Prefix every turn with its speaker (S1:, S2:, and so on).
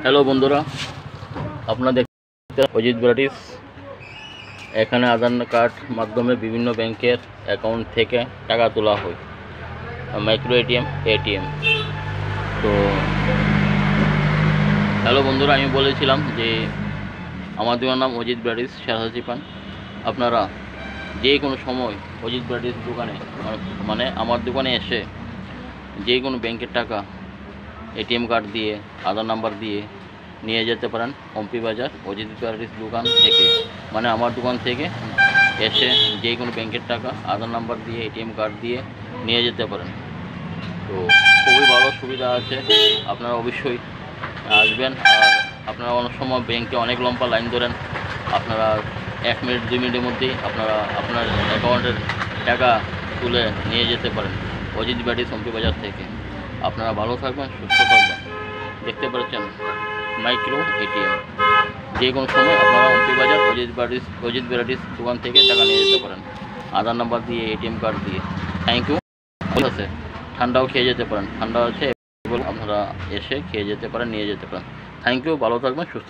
S1: Hello বন্ধুরা, আপনারা দেখতে অজিত ভ্যারাইটিস। এখানে আধার কার্ড মাধ্যমে বিভিন্ন ব্যাংকের অ্যাকাউন্ট থেকে টাকা তোলা হয়, মাইক্রো এটিএম। তো হ্যালো বন্ধুরা, আমি বলেছিলাম যে আমার দোকানের নাম অজিত ভ্যারাইটিস সারাসাচি পান। আপনারা যে কোনো সময় অজিত ভ্যারাইটিস দোকানে মানে আমার দোকানে এসে যে কোনো ব্যাংকের টাকা এটিএম কার্ড দিয়ে আধার নাম্বার দিয়ে নিয়ে যেতে পারেন পম্পি বাজার অজিত ভ্যারাইটিস দোকান থেকে। মানে আমার দোকান থেকে এসে যে কোনো ব্যাংকের টাকা আধার নাম্বার দিয়ে এটিএম কার্ড দিয়ে নিয়ে যেতে পারেন। তো খুবই ভালো সুবিধা আছে, আপনারা অবশ্যই আসবেন। আর আপনারা অনেক সময় ব্যাংকে অনেক লম্বা লাইন ধরেন, আপনারা 1 মিনিট 2 মিনিটের মধ্যেই আপনারা আপনার অ্যাকাউন্টের টাকা তুলে নিয়ে যেতে পারেন অজিত ভ্যারাইটিস পম্পি বাজার থেকে। আপনারা ভালো থাকবেন, সুস্থ থাকবেন। দেখতে পাচ্ছেন মাইক্রো এটিএম, যে কোনো সময় আপনারা পম্পি বাজার অজিত ভ্যারাইটিস দোকান থেকে টাকা নিয়ে যেতে পারেন আধার নাম্বার দিয়ে এটিএম কার্ড দিয়ে। Thank you. আছে ঠান্ডাও খেয়ে যেতে পারেন, ঠান্ডা আছে, আপনারা এসে খেয়ে যেতে পারেন, নিয়ে যেতে পারেন। থ্যাংক ইউ, ভালো থাকবেন, সুস্থ।